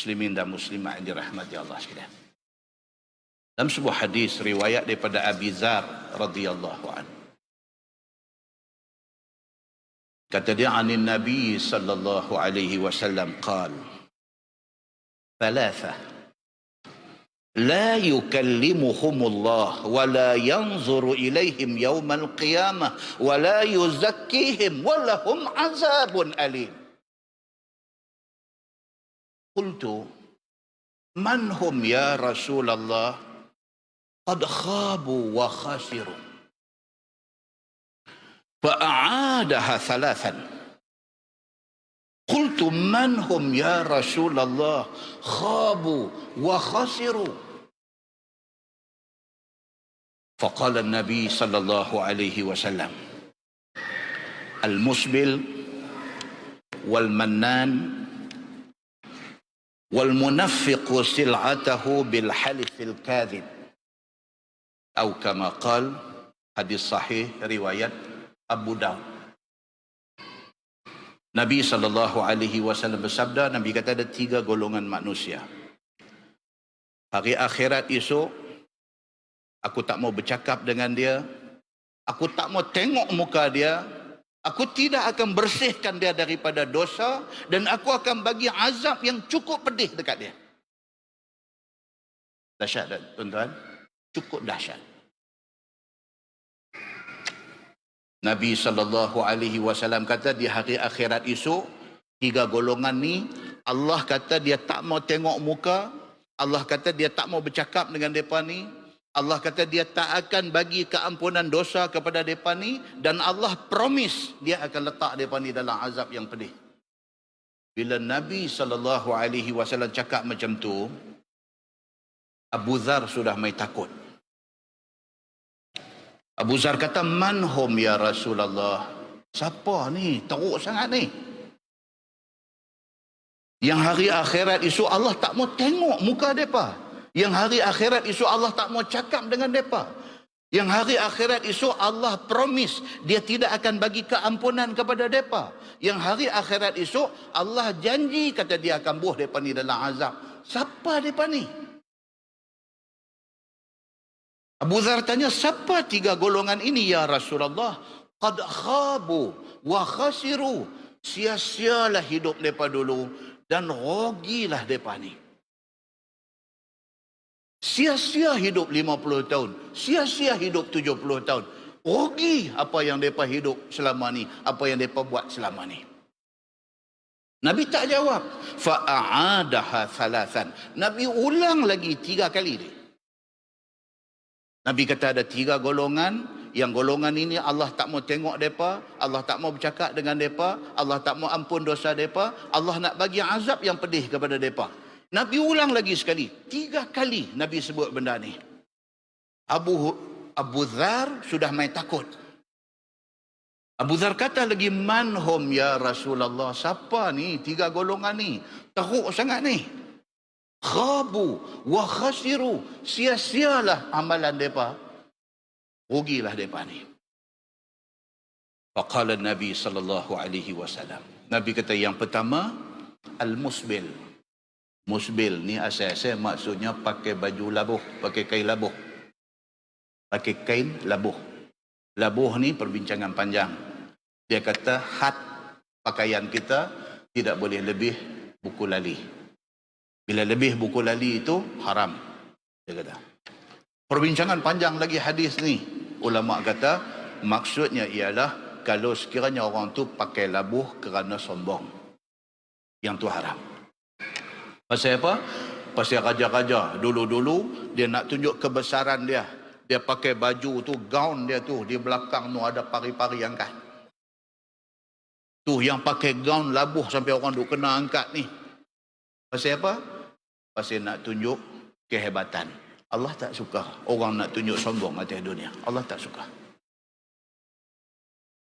muslimin dan muslimat yang dirahmati Allah sekalian. Dalam sebuah hadis riwayat daripada Abi Dzar radhiyallahu anhu, kata dia, anin Nabi sallallahu alaihi wasallam qala, thalatha la yukallimuhumullah wa la yanzuru ilaihim yawmal qiyamah wa la yuzakkihim wa lahum azabun alim. Qultu man hum ya Rasulullah? Qad khabu wa khasiru. Fa'adaha thalathan. Qultu man hum ya Rasulullah? Khabu wa khasiru. Faqala an-nabi sallallahu alaihi wasallam, al-musbil wal mannan wal munafiqu sil'atahu bil halifil kadhib. Atau kama qal, hadis sahih riwayat Abu Daud. Nabi SAW bersabda, Nabi kata ada 3 golongan manusia. Hari akhirat esok, aku tak mau bercakap dengan dia, aku tak mau tengok muka dia, aku tidak akan bersihkan dia daripada dosa, dan aku akan bagi azab yang cukup pedih dekat dia. Dahsyat tak tuan-tuan? Cukup dahsyat. Nabi SAW kata di hari akhirat esok, 3 golongan ni Allah kata dia tak mau tengok muka, Allah kata dia tak mau bercakap dengan mereka ni, Allah kata dia tak akan bagi keampunan dosa kepada mereka ni, dan Allah promise dia akan letak mereka ni dalam azab yang pedih. Bila Nabi SAW cakap macam tu, Abu Dzar sudah mai takut. Abu Dzar kata, man hum ya Rasulullah? Siapa ni? Teruk sangat ni. Yang hari akhirat esok Allah tak mau tengok muka mereka. Yang hari akhirat esok Allah tak mau cakap dengan mereka. Yang hari akhirat esok Allah promise dia tidak akan bagi keampunan kepada mereka. Yang hari akhirat esok Allah janji kata dia akan buh mereka ni dalam azab. Siapa mereka ni? Abu Dzar tanya, siapa 3 golongan ini ya Rasulullah? Qad khabu wa khasiru. Sia-sialah hidup mereka dulu dan rugilah mereka ni. Sia-sia hidup 50 tahun, sia-sia hidup 70 tahun. Rugi apa yang mereka hidup selama ni, apa yang mereka buat selama ni. Nabi tak jawab. Fa'adaha thalathan. Nabi ulang lagi 3 kali dia. Nabi kata ada 3 golongan. Yang golongan ini Allah tak mau tengok mereka, Allah tak mau bercakap dengan mereka, Allah tak mau ampun dosa mereka, Allah nak bagi azab yang pedih kepada mereka. Nabi ulang lagi sekali. 3 kali Nabi sebut benda ni. Abu Dzar sudah main takut. Abu Dzar kata lagi, man hum ya Rasulullah? Siapa ni 3 golongan ni? Teruk sangat ni. Khabu wa khasiru. Sia-sialah amalan mereka, rugilah mereka ni. Faqala Nabi sallallahu alaihi wasallam, Nabi kata yang pertama, al-musbil. Musbil ni asal-asal maksudnya pakai baju labuh, pakai kain labuh. Pakai kain labuh. Labuh ni perbincangan panjang. Dia kata had pakaian kita tidak boleh lebih buku lali. Bila lebih buku lali itu haram, dia kata. Perbincangan panjang lagi hadis ni. Ulama kata maksudnya ialah kalau sekiranya orang tu pakai labuh kerana sombong, yang tu haram. Pasal apa? Pasal raja-raja dulu-dulu dia nak tunjuk kebesaran dia. Dia pakai baju tu, gaun dia tu, di belakang tu ada pari-pari angkat. Tu yang pakai gaun labuh sampai orang duk kena angkat ni. Pasal apa? Pasal nak tunjuk kehebatan. Allah tak suka orang nak tunjuk sombong atas dunia. Allah tak suka.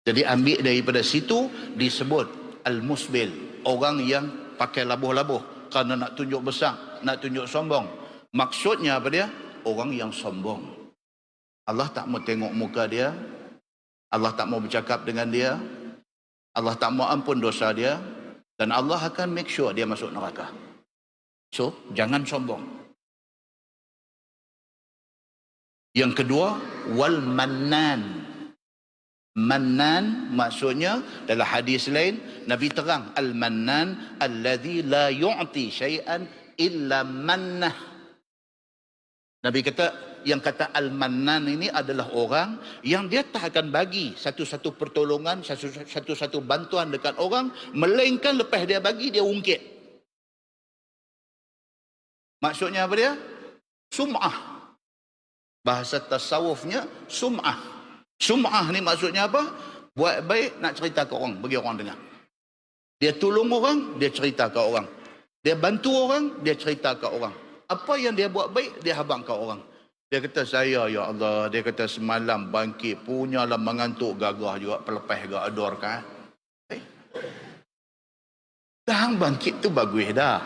Jadi ambil daripada situ disebut al-musbil. Orang yang pakai labuh-labuh kerana nak tunjuk besar, nak tunjuk sombong. Maksudnya apa dia? Orang yang sombong. Allah tak mau tengok muka dia. Allah tak mau bercakap dengan dia. Allah tak mau ampun dosa dia. Dan Allah akan make sure dia masuk neraka. So, jangan sombong. Yang kedua, wal mannan. Mannan maksudnya dalam hadis lain Nabi terang, al-mannan alladhi la yu'ti syai'an illa mannah. Nabi kata, yang kata al-mannan ini adalah orang yang dia tak akan bagi satu-satu pertolongan, satu-satu bantuan dekat orang, melainkan lepas dia bagi, dia ungkit. Maksudnya apa dia? Sum'ah. Bahasa tasawufnya sum'ah. Sum'ah ni maksudnya apa? Buat baik nak cerita ke orang, bagi orang dengar. Dia tolong orang, dia cerita ke orang. Dia bantu orang, dia cerita ke orang. Apa yang dia buat baik, dia habang ke orang. Dia kata, saya ya Allah, dia kata semalam bangkit, punyalah mengantuk gagah juga, pelepah juga ador kan. Dah hang bangkit tu bagus dah.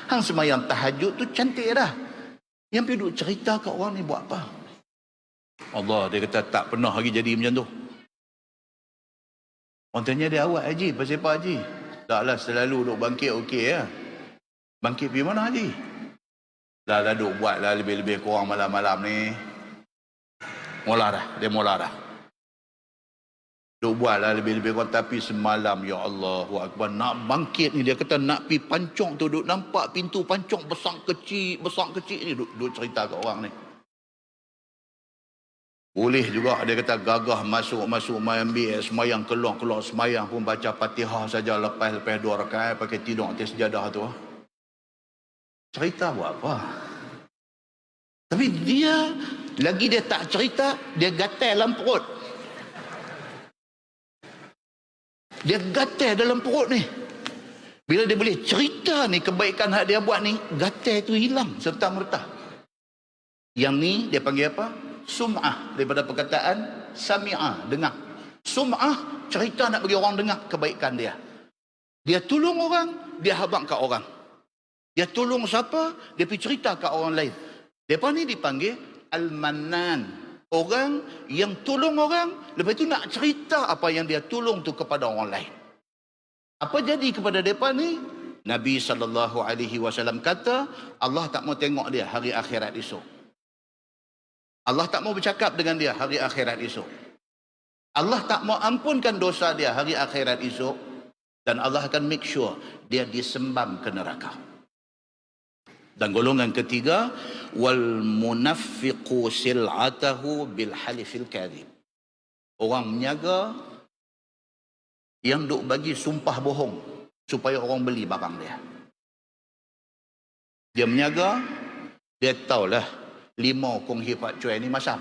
Hang semayang tahajud tu cantik dah. Yang pergi duk cerita ke orang ni buat apa? Allah, dia kata tak pernah lagi jadi macam tu. Orang tanya dia, awak haji, pasal apa haji? Taklah selalu duk bangkit okey ya. Bangkit pergi mana haji? Dah duk buat lah lebih-lebih kurang malam-malam ni. Mula dah, dia mula dah. Duk buat lah lebih-lebih kurang, tapi semalam ya Allah Akbar, nak bangkit ni, dia kata nak pergi pancong tu, duk nampak pintu pancong besar kecil ni, duk cerita ke orang ni. Boleh juga dia kata gagah masuk ambil semayang, keluar semayang pun baca Fatihah saja lepas 2 rakaat pakai tidur atas sejadah tu. Cerita buat apa? Tapi dia lagi dia tak cerita, dia gatal dalam perut. Dia gatal dalam perut ni. Bila dia boleh cerita ni kebaikan hak dia buat ni, gatal tu hilang serta merta. Yang ni dia panggil apa? Sum'ah, daripada perkataan sami'ah, dengar. Sum'ah, cerita nak bagi orang dengar kebaikan dia. Dia tolong orang, dia habang kat orang. Dia tolong siapa, dia pergi cerita kat orang lain. Depa ni dipanggil al-mannan. Orang yang tolong orang, lepas tu nak cerita apa yang dia tolong tu kepada orang lain. Apa jadi kepada depa ni? Nabi SAW kata, Allah tak mau tengok dia hari akhirat esok. Allah tak mau bercakap dengan dia hari akhirat esok. Allah tak mau ampunkan dosa dia hari akhirat esok. Dan Allah akan make sure dia disembam ke neraka. Dan golongan ketiga, wal munaffiqu sil'atahu bil halifil kadhib. Orang menyaga yang duk bagi sumpah bohong supaya orang beli barang dia. Dia menyaga, dia tahulah 5 kong hipat cuai ni masam.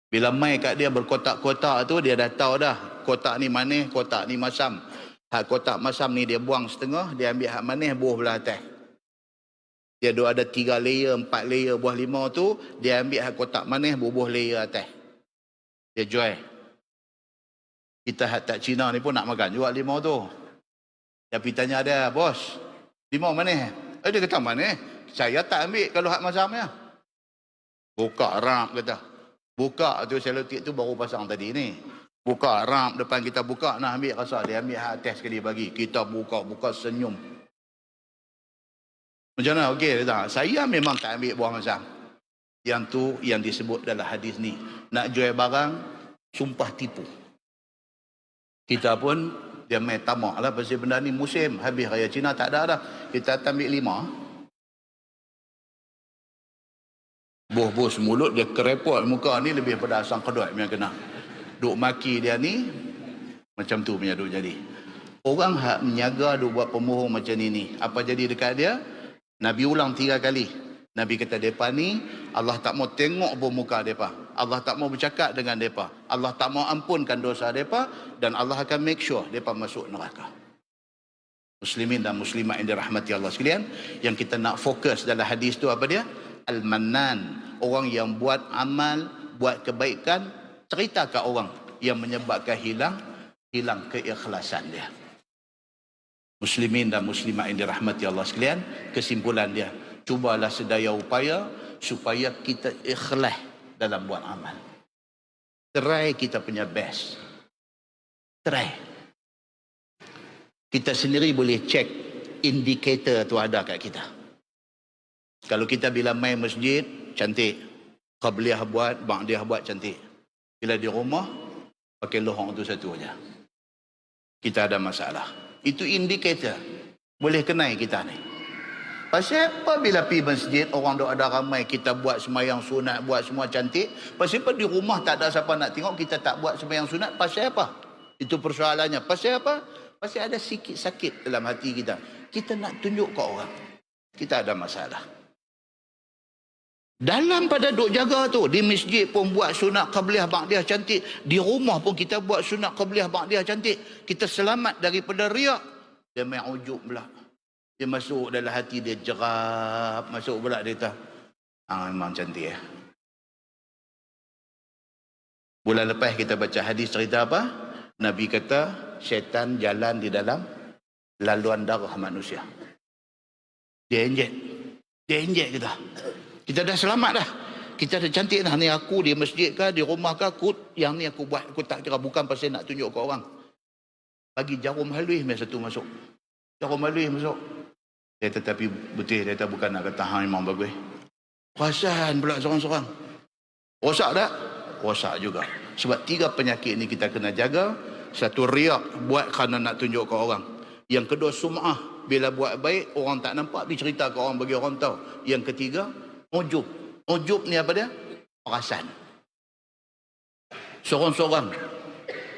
Bila mai kat dia berkotak-kotak tu, dia dah tahu dah kotak ni manis, kotak ni masam. Hak kotak masam ni dia buang setengah, dia ambil hak manis buah belah atas. Dia ada 3 layer, 4 layer buah limau tu, dia ambil hak kotak manis buah layer atas. Dia jual. Kita hak tak Cina ni pun nak makan juga limau tu. Dia pergi tanya dia, bos, limau manis? Dia kata manis. Saya tak ambil kalau hak masam ya. Buka ramp kata. Buka tu selotip tu baru pasang tadi ni. Buka ramp depan kita buka nak ambil rasa. Dia ambil hak atas sekali bagi. Kita buka senyum. Macam mana? Okey tak? Saya memang tak ambil buah masam. Yang tu yang disebut dalam hadis ni. Nak jual barang, sumpah tipu. Kita pun dia main tamak lah pasal benda ni musim. Habis raya Cina tak ada dah. Kita ambil 5. Bos mulut dia kerepot muka ni lebih pada asam kedut yang kena. Duk maki dia ni macam tu punya duk jadi. Orang hak menyaga duk buat pembohong macam ni. Apa jadi dekat dia? Nabi ulang 3 kali. Nabi kata depa ni Allah tak mau tengok pun muka depa. Allah tak mau bercakap dengan depa. Allah tak mau ampunkan dosa depa dan Allah akan make sure depa masuk neraka. Muslimin dan muslimat yang dirahmati Allah sekalian, yang kita nak fokus dalam hadis tu apa dia? Al-Mannan, orang yang buat amal, buat kebaikan, cerita ke orang yang menyebabkan hilang keikhlasan dia. Muslimin dan muslimat yang dirahmati Allah sekalian, kesimpulan dia, cubalah sedaya upaya supaya kita ikhlas dalam buat amal. Try kita punya best. Try. Kita sendiri boleh cek indikator tu ada kat kita. Kalau kita bila main masjid, cantik. Qabliyah buat, ba'diyah buat, cantik. Bila di rumah, pakai lohong tu satu aja. Kita ada masalah. Itu indikator. Boleh kenai kita ni. Pasal apa bila pergi masjid, orang duk ada ramai, kita buat sembahyang sunat, buat semua cantik. Pasal apa di rumah tak ada siapa nak tengok, kita tak buat sembahyang sunat, pasal apa? Itu persoalannya. Pasal apa? Pasal ada sikit sakit dalam hati kita. Kita nak tunjuk ke orang. Kita ada masalah. Dalam pada duk jaga tu, di masjid pun buat sunat qabliyah ba'diyah cantik, di rumah pun kita buat sunat qabliyah ba'diyah cantik, kita selamat daripada riak. Dia main ujub pula. Dia masuk dalam hati dia, jerap masuk pula, dia kata, memang cantik ya. Bulan lepas kita baca hadis cerita apa? Nabi kata syaitan jalan di dalam laluan darah manusia. Dia injek kita. Kita dah selamat dah. Kita dah cantik dah. Ni aku di masjid kah, di rumah kah, yang ni aku buat. Aku tak kira, bukan pasal nak tunjuk ke orang. Bagi jarum halus satu masuk. Jarum halus masuk. Dia tetapi betul, dia kata bukan nak kata hang memang bagus. Perasan pula seorang-seorang. Rosak tak? Rosak juga. Sebab 3 penyakit ni kita kena jaga. Satu, riak, buat kerana nak tunjuk ke orang. Yang kedua, sum'ah. Bila buat baik, orang tak nampak, dia cerita ke orang, bagi orang tahu. Yang ketiga, ujub. Ujub ni apa dia? Perasan. Seorang-seorang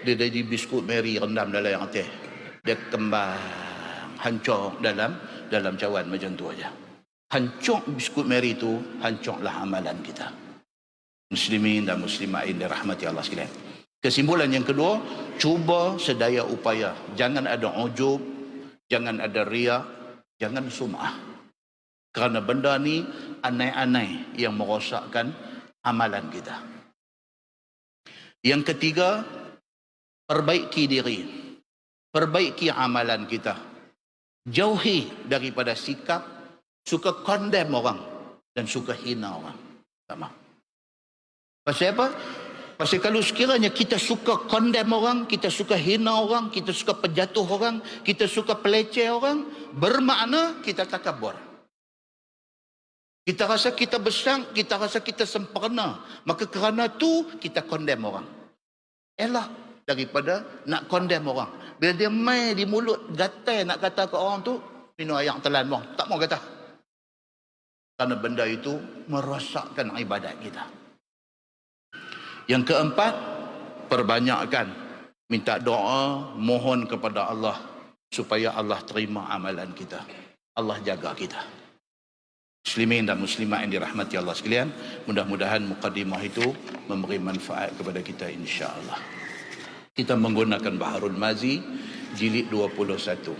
dia jadi biskut Mary rendam dalam yang atas. Dia kembang hancur dalam cawan macam tu aja. Hancur biskut Mary tu, hancurlah amalan kita. Muslimin dan muslimat yang dirahmati Allah sekalian. Kesimpulan yang kedua, cuba sedaya upaya. Jangan ada ujub, jangan ada riak, jangan sum'ah. Kerana benda ni anai-anai yang merosakkan amalan kita. Yang ketiga, perbaiki diri. Perbaiki amalan kita. Jauhi daripada sikap suka condemn orang dan suka hina orang. Sama. Pasal apa? Pasal kalau sekiranya kita suka condemn orang, kita suka hina orang, kita suka penjatuh orang, kita suka peleceh orang, bermakna kita takabur. Kita rasa kita besar, kita rasa kita sempurna. Maka kerana tu kita condemn orang. Elak daripada nak condemn orang. Bila dia main di mulut gatai nak kata ke orang tu, minum air telan bang. Tak mau kata. Kerana benda itu merosakkan ibadat kita. Yang keempat, perbanyakkan minta doa, mohon kepada Allah supaya Allah terima amalan kita. Allah jaga kita. Muslimin dan muslimat yang dirahmati Allah sekalian, mudah-mudahan mukadimah itu memberi manfaat kepada kita insya-Allah. Kita menggunakan Baharul Mazi jilid 21.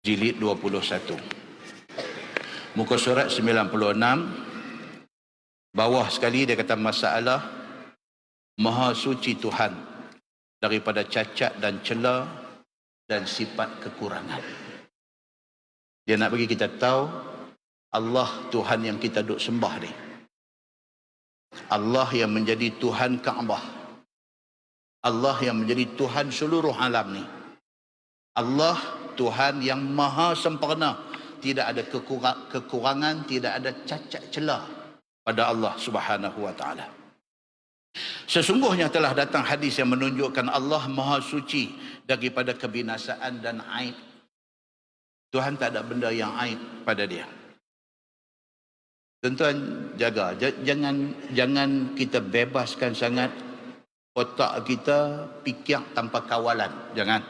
Jilid 21. Muka surat 96. Bawah sekali dia kata masalah Maha suci Tuhan daripada cacat dan celah dan sifat kekurangan. Dia nak bagi kita tahu Allah Tuhan yang kita duk sembah ni. Allah yang menjadi Tuhan Kaabah. Allah yang menjadi Tuhan seluruh alam ni. Allah Tuhan yang maha sempurna. Tidak ada kekurangan, tidak ada cacat celah pada Allah Subhanahu wa taala. Sesungguhnya telah datang hadis yang menunjukkan Allah maha suci daripada kebinasaan dan aib. Tuhan tak ada benda yang aib pada dia. Tuan-tuan jaga, jangan kita bebaskan sangat otak kita fikir tanpa kawalan. Jangan.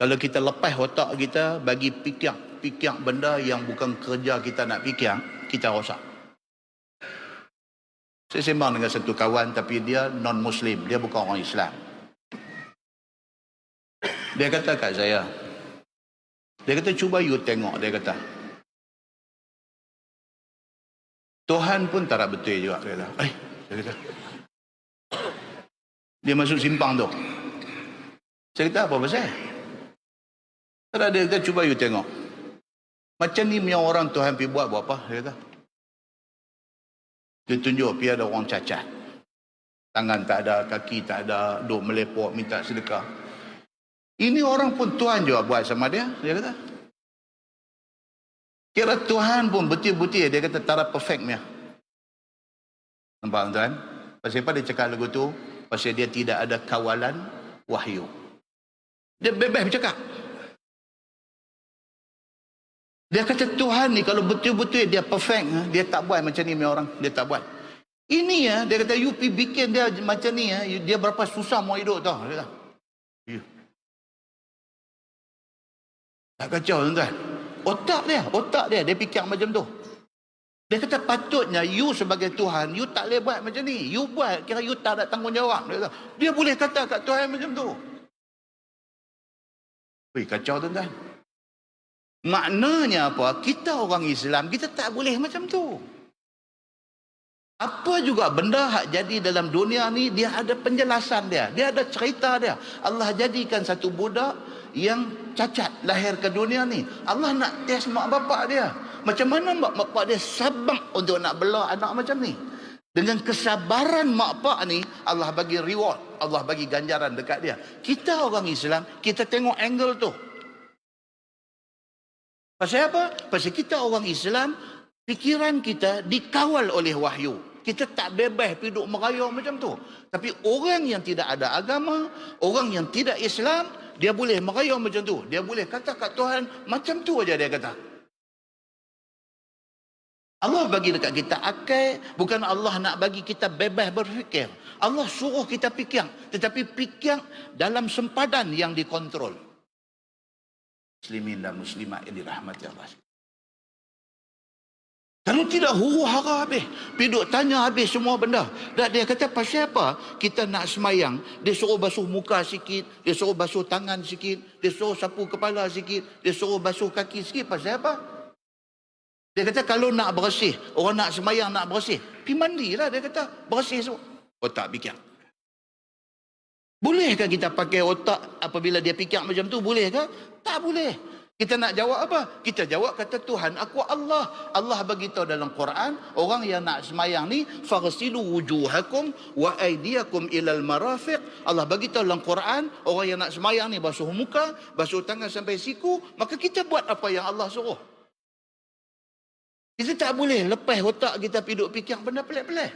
Kalau kita lepas otak kita bagi fikir benda yang bukan kerja kita nak fikir, kita rosak. Saya sembang dengan satu kawan tapi dia non-Muslim, dia bukan orang Islam. Dia kata kat saya, dia kata cuba you tengok, dia kata Tuhan pun tak betul juga. Dia kata dia masuk simpang tu. Saya kata apa pasal? Kata dia kata cuba you tengok. Macam ni punya orang Tuhan pergi buat apa? Dia kata. Dia tunjuk pergi ada orang cacat. Tangan tak ada, kaki tak ada, duk melepok minta sedekah. Ini orang pun Tuhan juga buat sama dia kata. Kira Tuhan pun betul-betul dia kata taraf perfectnya. Nampak tuan? Pasal apa dia cakap lagu tu? Pasal dia tidak ada kawalan wahyu. Dia bebas bercakap. Dia kata Tuhan ni kalau betul-betul dia perfect, dia tak buat macam ni orang. Dia tak buat. Ini ya, dia kata you bikin dia macam ni ya, dia berapa susah mau hidup tau. Dia kata. Tak kacau tuan-tuan. Otak dia fikir macam tu. Dia kata patutnya you sebagai Tuhan, you tak boleh buat macam ni. You buat, kira you tak ada tanggungjawab. Dia boleh kata kat Tuhan macam tu. Wih, kacau tuan-tuan. Maknanya apa? Kita orang Islam, kita tak boleh macam tu. Apa juga benda hak jadi dalam dunia ni, dia ada penjelasan dia. Dia ada cerita dia. Allah jadikan satu budak yang cacat lahir ke dunia ni. Allah nak test mak bapak dia. Macam mana mak bapak dia sabar untuk nak bela anak macam ni. Dengan kesabaran mak bapak ni, Allah bagi reward. Allah bagi ganjaran dekat dia. Kita orang Islam, kita tengok angle tu. Pasal apa? Pasal kita orang Islam, fikiran kita dikawal oleh wahyu. Kita tak bebas duduk merayau macam tu. Tapi orang yang tidak ada agama, orang yang tidak Islam, dia boleh merayau macam tu. Dia boleh kata kat Tuhan, macam tu aja dia kata. Allah bagi dekat kita akal, bukan Allah nak bagi kita bebas berfikir. Allah suruh kita fikir, tetapi fikir dalam sempadan yang dikontrol. Muslimin dan muslimat yang dirahmati Allah. Kalau tidak huru hara habis. Piduk tanya habis semua benda. Dan dia kata pasal apa kita nak semayang. Dia suruh basuh muka sikit. Dia suruh basuh tangan sikit. Dia suruh sapu kepala sikit. Dia suruh basuh kaki sikit. Pasal apa? Dia kata kalau nak bersih. Orang nak semayang nak bersih. Pergi mandilah dia kata. Bersih semua. Otak fikir. Bolehkah kita pakai otak apabila dia fikir macam tu? Bolehkah? Tak boleh. Kita nak jawab apa? Kita jawab kata Tuhan aku Allah. Allah bagi tahu dalam Quran, orang yang nak semayang ni faghsilu wujuhakum wa aydiyakum ilal marafiq. Allah bagi tahu dalam Quran, orang yang nak semayang ni basuh muka, basuh tangan sampai siku, maka kita buat apa yang Allah suruh. Kita tak boleh lepas otak kita duduk fikir benda pelik-pelik.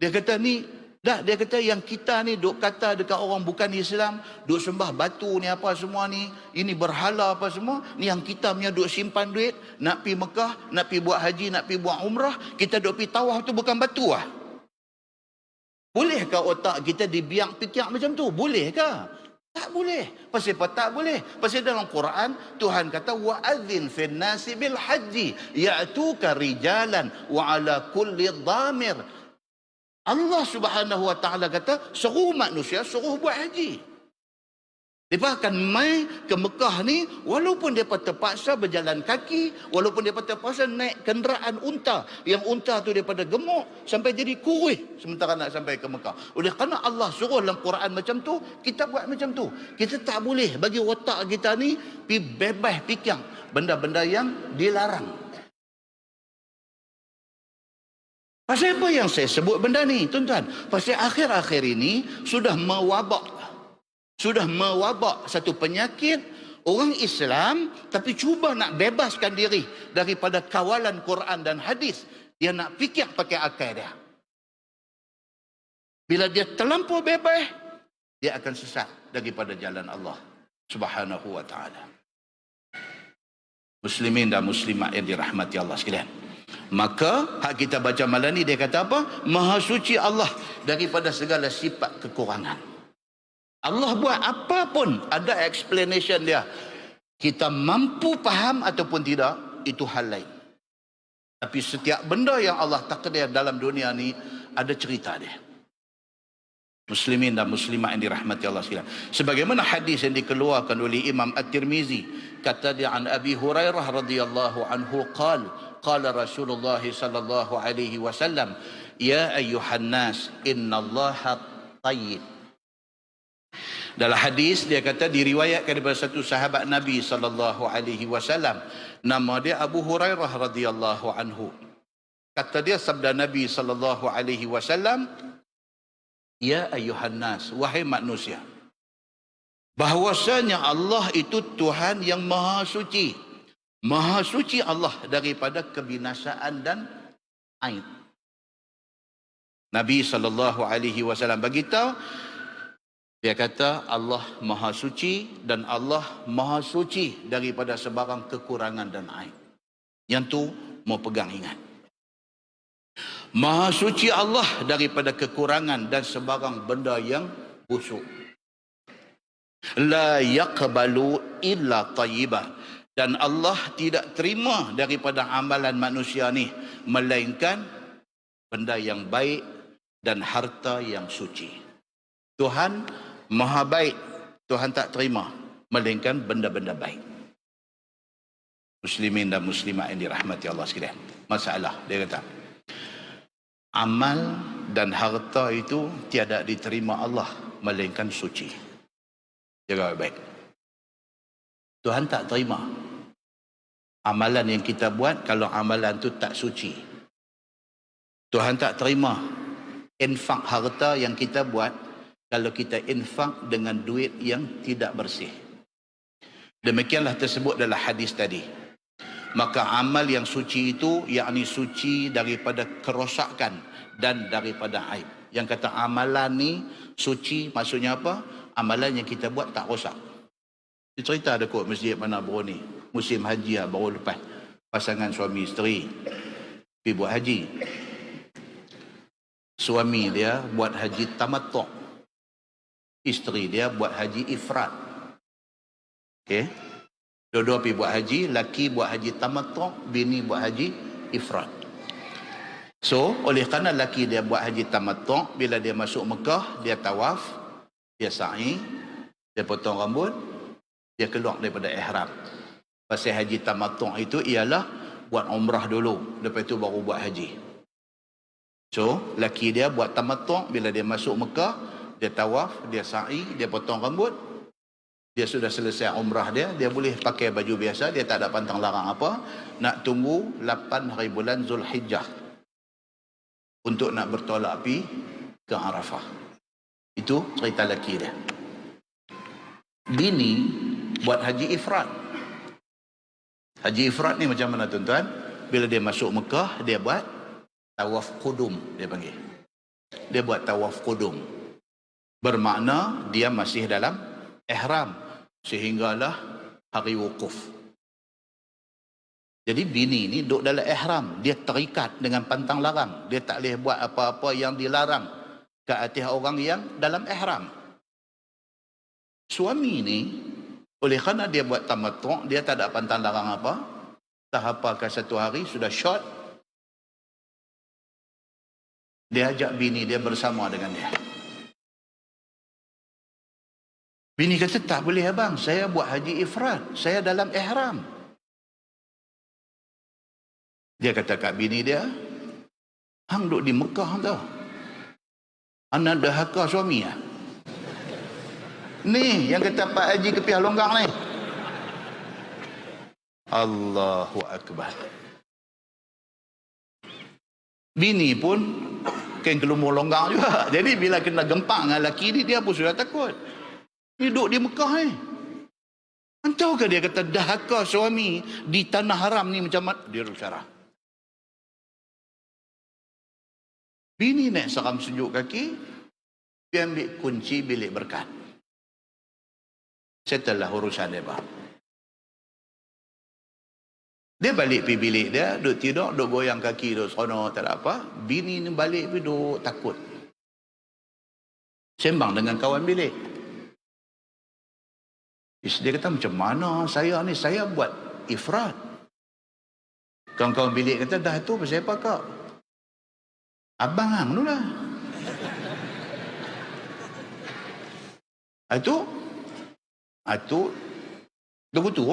Dia kata ni dia kata yang kita ni duk kata dekat orang bukan Islam, duk sembah batu ni apa semua ni, ini berhala apa semua, ni yang kita punya duk simpan duit, nak pi Mekah, nak pi buat haji, nak pi buat umrah, kita duk pi tawaf tu bukan batu ah. Bolehkah otak kita dibiak fikir macam tu? Bolehkah? Tak boleh. Pasal apa tak boleh? Pasal dalam Quran Tuhan kata wa'adzin fin nasi bil haji ya'tuka rijalan wa ala kulli dhamir. Allah Subhanahu Wa Taala kata suruh manusia suruh buat haji. Mereka akan mai ke Mekah ni walaupun mereka terpaksa berjalan kaki, walaupun mereka terpaksa naik kenderaan unta, yang unta tu daripada gemuk sampai jadi kurus sementara nak sampai ke Mekah. Oleh kerana Allah suruh dalam Quran macam tu, kita buat macam tu. Kita tak boleh bagi otak kita ni pi bebas fikir benda-benda yang dilarang. Pasal apa yang saya sebut benda ni, tuan-tuan? Pasal akhir-akhir ini sudah mewabak satu penyakit orang Islam tapi cuba nak bebaskan diri daripada kawalan Quran dan hadis. Dia nak fikir pakai akal dia. Bila dia terlampau bebas, dia akan sesat daripada jalan Allah Subhanahu Wa Taala. Muslimin dan muslimat yang dirahmati Allah sekalian. Maka hak kita baca malam ni dia kata apa? Maha suci Allah daripada segala sifat kekurangan. Allah buat apa pun ada explanation dia. Kita mampu faham ataupun tidak, itu hal lain. Tapi setiap benda yang Allah takdir dalam dunia ni ada cerita dia. Muslimin dan muslimat yang dirahmati Allah sekalian. Sebagaimana hadis yang dikeluarkan oleh Imam At-Tirmizi, kata dia an Abi Hurairah radhiyallahu anhu qala Rasulullah sallallahu alaihi wasallam, ya ayyuhan nas innallaha tayyib. Dalam hadis dia kata diriwayatkan daripada satu sahabat Nabi sallallahu alaihi wasallam, nama dia Abu Hurairah radhiyallahu anhu. Kata dia sabda Nabi sallallahu alaihi wasallam, Ya ayuhan nas, wahai manusia, bahwasanya Allah itu Tuhan yang maha suci. Maha suci Allah daripada kebinasaan dan aib. Nabi SAW beritahu, dia kata Allah maha suci dan Allah maha suci daripada sebarang kekurangan dan aib. Yang tu mau pegang ingat. Maha suci Allah daripada kekurangan dan sebarang benda yang busuk. La yaqbalu illa tayyibah. Dan Allah tidak terima daripada amalan manusia ni melainkan benda yang baik dan harta yang suci. Tuhan maha baik, Tuhan tak terima melainkan benda-benda baik. Muslimin dan muslimat yang dirahmati Allah sekalian. Masalah dia kata, amal dan harta itu tiada diterima Allah melainkan suci. Jaga baik. Tuhan tak terima amalan yang kita buat kalau amalan tu tak suci. Tuhan tak terima infak harta yang kita buat kalau kita infak dengan duit yang tidak bersih. Demikianlah tersebut dalam hadis tadi. Maka amal yang suci itu yakni suci daripada kerosakan dan daripada aib. Yang kata amalan ni suci maksudnya apa? Amalan yang kita buat tak rosak. Dia cerita ada kot masjid mana baru ni, musim haji baru lepas, pasangan suami isteri pergi buat haji. Suami dia buat haji tamattu', isteri dia buat haji ifrat. Okey, dua-dua pergi buat haji. Laki buat haji tamattu', bini buat haji ifrat. So oleh kerana laki dia buat haji tamattu', bila dia masuk Mekah, dia tawaf, dia sa'i, dia potong rambut, dia keluar daripada ihram. Pasal haji tamattu' itu ialah buat umrah dulu, lepas itu baru buat haji. So laki dia buat tamattu', bila dia masuk Mekah, dia tawaf, dia sa'i, dia potong rambut, dia sudah selesai umrah dia, dia boleh pakai baju biasa, dia tak ada pantang larang apa. Nak tunggu 8 hari bulan Zulhijjah untuk nak bertolak pergi ke Arafah. Itu cerita laki dia. Bini buat haji ifrat. Haji ifrat ni macam mana tuan-tuan? Bila dia masuk Mekah, dia buat tawaf qudum, dia panggil. Dia buat tawaf qudum. Bermakna dia masih dalam ihram sehinggalah hari wukuf. Jadi bini ni duduk dalam ihram, dia terikat dengan pantang larang. Dia tak boleh buat apa-apa yang dilarang ke atas orang yang dalam ihram. Suami ni oleh kerana dia buat tamattu', dia tak ada pantang larang apa. Tak apakah satu hari sudah short, dia ajak bini dia bersama dengan dia. Bini kata, tak boleh abang, saya buat haji ifrat, saya dalam ihram. Dia kata kat bini dia, hang duduk di Mekah tau, anak dahaka suami lah. Ni yang kata Pak Haji kepiah longgang ni. Allahu Akbar. Bini pun kan kelumur longgang juga. Jadi bila kena gempak dengan lelaki ni, dia pun sudah takut. Ni duduk di Mekah ni. Entah ke dia kata dahaka suami di tanah haram ni macam mana? Dia bersyarah. Bini naik seram sejuk kaki, dia ambil kunci bilik berkat. Settle lah urusan dia, bang. Dia balik pergi bilik dia, duduk tidur, duduk goyang kaki, duduk seronok, tak ada apa. Bini ni balik pergi duduk takut. Sembang dengan kawan bilik. Dia kata, macam mana saya ni? Saya buat ifrat. Kawan-kawan bilik kata, dah tu pasal apa kak? Abang hang tu lah. Itu tunggu tu.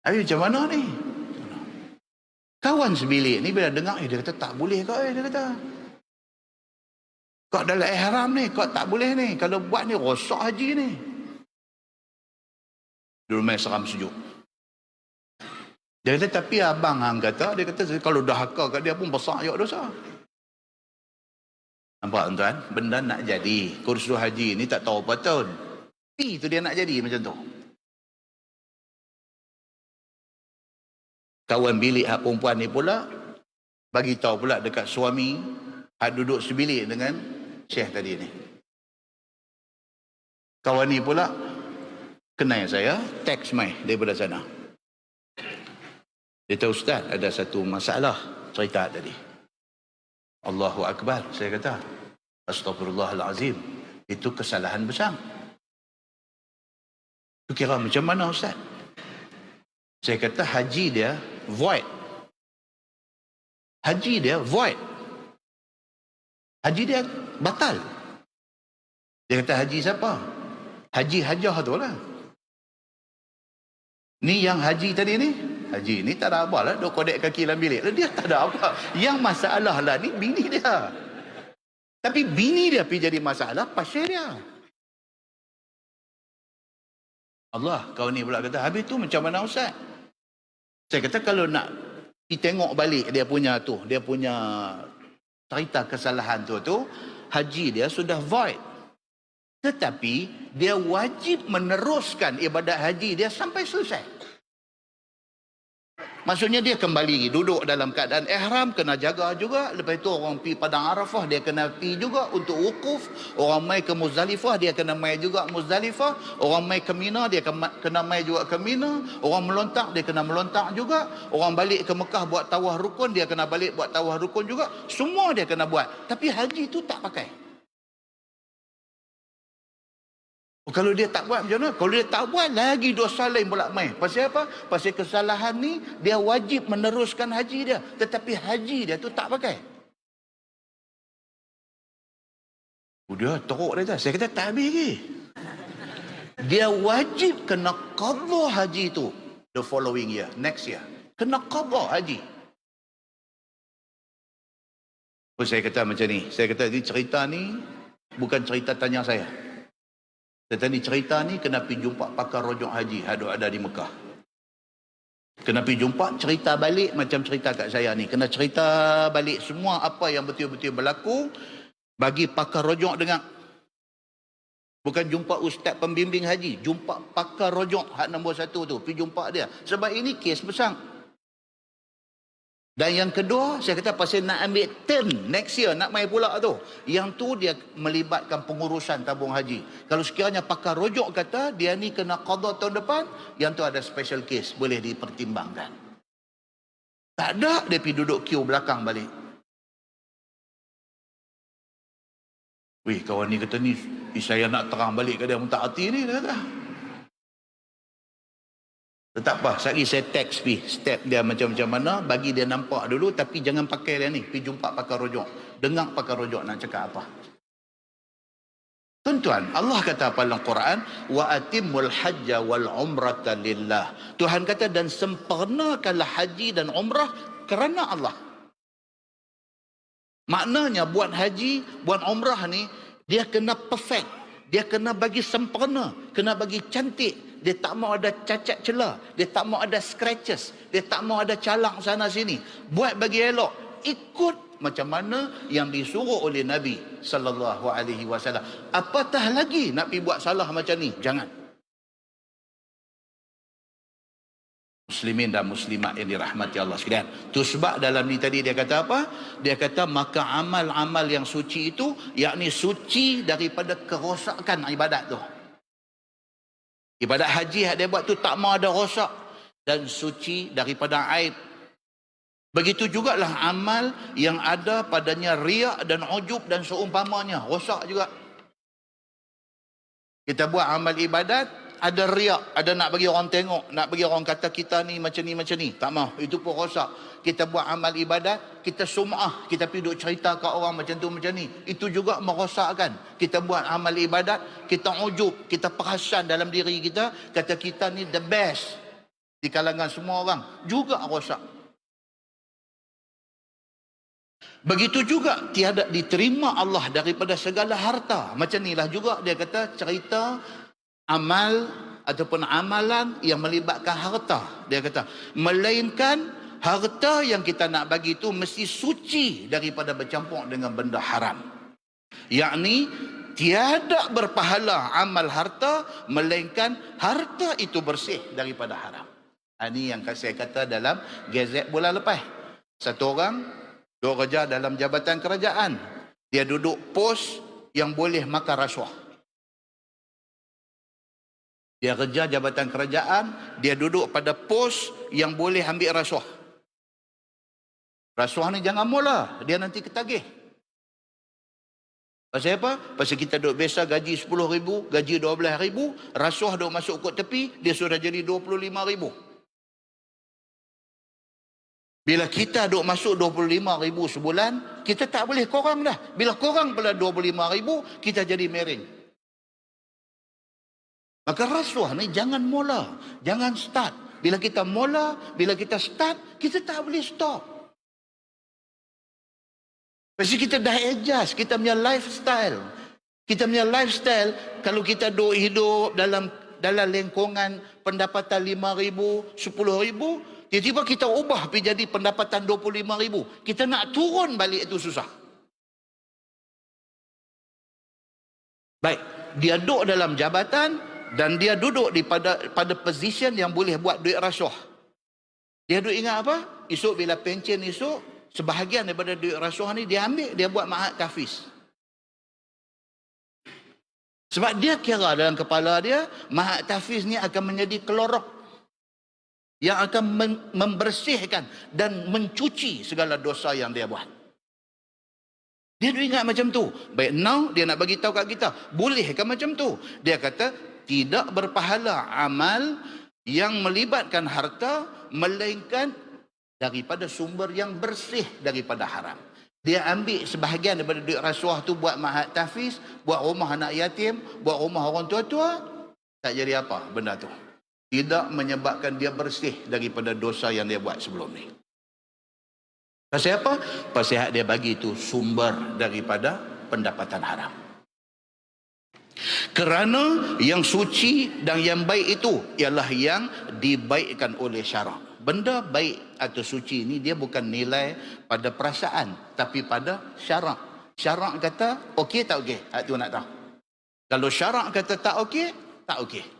Habis macam mana ni? Kawan sebilik ni bila dengar, dia kata tak boleh kau. Dia kata, kau dalam ihram ni, kau tak boleh ni. Kalau buat ni rosak haji ni. Dia main seram sejuk. Dia kata, tapi abang hang kata, dia kata kalau dah haka kat dia pun besar juga dosa. Nampak tuan? Benda nak jadi. Kursus haji ni tak tahu apa tahun. Itu dia nak jadi macam tu. Kawan bilik hak perempuan ni pula bagi tahu pula dekat suami hak duduk sebilik dengan Syekh tadi ni. Kawan ni pula kenal saya, teks mai daripada sana. Dia tahu, Ustaz, ada satu masalah cerita tadi. Allahu Akbar, saya kata. Astaghfirullahalazim. Itu kesalahan besar. Itu kira macam mana, Ustaz? Saya kata haji dia void. Haji dia void. Haji dia batal. Dia kata haji siapa? Haji Hajah tu lah. Ni yang haji tadi ni, haji ni tak ada apa lah, duk kodek kaki dalam bilik. Dia tak ada apa. Yang masalah lah ni bini dia. Tapi bini dia pergi jadi masalah, pasal dia. Allah, kau ni pula kata, habis tu macam mana, Ustaz? Saya kata kalau nak tengok balik dia punya tu, dia punya cerita kesalahan tu, haji dia sudah void. Tetapi dia wajib meneruskan ibadat haji dia sampai selesai. Maksudnya dia kembali duduk dalam keadaan ihram, kena jaga juga. Lepas itu orang pergi Padang Arafah, dia kena pergi juga untuk wukuf. Orang mai ke Muzdalifah, dia kena mai juga Muzdalifah. Orang mai ke Mina, dia kena mai juga ke Mina. Orang melontak, dia kena melontak juga. Orang balik ke Mekah buat tawaf rukun, dia kena balik buat tawaf rukun juga. Semua dia kena buat. Tapi haji tu tak pakai. Kalau dia tak buat macam mana? Kalau dia tak buat, lagi dosa lain pula main. Pasal apa? Pasal kesalahan ni, dia wajib meneruskan haji dia. Tetapi haji dia tu tak pakai. Dia teruk dia. Saya kata tak habis lagi. Dia wajib kena qadha haji tu the following year, next year. Kena qadha haji. Saya kata macam ni. Saya kata ni cerita ni bukan cerita tanya saya. Tadi cerita ni kena pergi jumpa pakar rojok haji ada di Mekah. Kena pergi jumpa, cerita balik macam cerita kat saya ni. Kena cerita balik semua apa yang betul-betul berlaku bagi pakar rojok dengar. Bukan jumpa ustaz pembimbing haji, jumpa pakar rojok hak nombor 1 tu, pergi jumpa dia. Sebab ini kes besar. Dan yang kedua, saya kata pasal nak ambil turn next year, nak main pula tu. Yang tu dia melibatkan pengurusan tabung haji. Kalau sekiranya pakar rojok kata, dia ni kena qadha tahun depan, yang tu ada special case, boleh dipertimbangkan. Tak ada, dia pergi duduk queue belakang balik. Wih, kawan ni kata ni, saya nak terang balik ke dia minta hati ni, dia kata. Tak apa, sekali saya teks step dia macam-macam mana, bagi dia nampak dulu, tapi jangan pakai dia ni, pergi jumpa pakar rojok. Dengar pakar rojok nak cakap apa. Tuan-tuan, Allah kata apa dalam Quran? Wa atimmul hajja wal umrata lillah. Tuhan kata dan sempurnakanlah haji dan umrah kerana Allah. Maknanya buat haji, buat umrah ni, dia kena perfect. Dia kena bagi sempurna, kena bagi cantik. Dia tak mau ada cacat celah, dia tak mau ada scratches, dia tak mau ada calang sana sini. Buat bagi elok, ikut macam mana yang disuruh oleh Nabi sallallahu alaihi wasallam. Apatah lagi nak pergi buat salah macam ni? Jangan. Muslimin dan muslimat yang dirahmati Allah sekalian. Tu sebab dalam ni tadi dia kata apa? Dia kata maka amal-amal yang suci itu, yakni suci daripada kerosakan ibadat tu. Ibadat haji yang dia buat tu tak mau ada rosak dan suci daripada aib. Begitu jugalah amal yang ada padanya riak dan ujub dan seumpamanya, rosak juga. Kita buat amal ibadat, ada riak, ada nak bagi orang tengok, nak bagi orang kata kita ni macam ni, tak mau, itu pun rosak. Kita buat amal ibadat, kita sum'ah, kita pergi duk cerita kat orang macam tu macam ni, itu juga merosakkan. Kita buat amal ibadat, kita ujub, kita perasan dalam diri kita, kata kita ni the best di kalangan semua orang, juga rosak. Begitu juga tiada diterima Allah daripada segala harta. Macam inilah juga dia kata cerita amal ataupun amalan yang melibatkan harta. Dia kata melainkan harta yang kita nak bagi itu mesti suci daripada bercampur dengan benda haram. yakni tiada berpahala amal harta melainkan harta itu bersih daripada haram. Ini yang saya kata dalam Gazette bulan lepas. Satu orang duk kerja dalam jabatan kerajaan, dia duduk pos yang boleh makan rasuah. Dia kerja jabatan kerajaan, dia duduk pada pos yang boleh ambil rasuah. Rasuah ni jangan mula, dia nanti ketagih. Pasal apa? Pasal kita duk biasa gaji 10,000, gaji 12,000, rasuah duk masuk kot tepi, dia sudah jadi 25,000. Bila kita duk masuk 25,000 sebulan, kita tak boleh korang dah. Bila korang pula 25,000, kita jadi miring. Maka rasuah ni jangan mula, jangan start. Bila kita mula, bila kita start, kita tak boleh stop. Pasti kita dah adjust, kita punya lifestyle. Kita punya lifestyle, kalau kita duk hidup dalam lingkungan pendapatan 5,000, 10,000, tiba-tiba kita ubah pergi jadi pendapatan 25,000. Kita nak turun balik itu susah. Baik, dia duduk dalam jabatan dan dia duduk pada position yang boleh buat duit rasuah. Dia duk ingat apa? Esok bila pencen esok, sebahagian daripada duit rasuah ni dia ambil, dia buat mahat tahfiz. Sebab dia kira dalam kepala dia, mahat tahfiz ni akan menjadi kelorok yang akan membersihkan dan mencuci segala dosa yang dia buat. Dia duk ingat macam tu. Baik, now dia nak bagi tahu kat kita, bolehkah macam tu? Dia kata, tidak berpahala amal yang melibatkan harta melainkan daripada sumber yang bersih daripada haram. Dia ambil sebahagian daripada duit rasuah tu buat mahat tahfiz, buat rumah anak yatim, buat rumah orang tua-tua, tak jadi apa benda tu. Tidak menyebabkan dia bersih daripada dosa yang dia buat sebelum ni. Pasal apa? Pasal dia bagi tu sumber daripada pendapatan haram. Kerana yang suci dan yang baik itu ialah yang dibaikkan oleh syarak. Benda baik atau suci ni dia bukan nilai pada perasaan, tapi pada syarak. Syarak kata okey tak okey? Itu nak tahu. Kalau syarak kata tak okey, tak okey.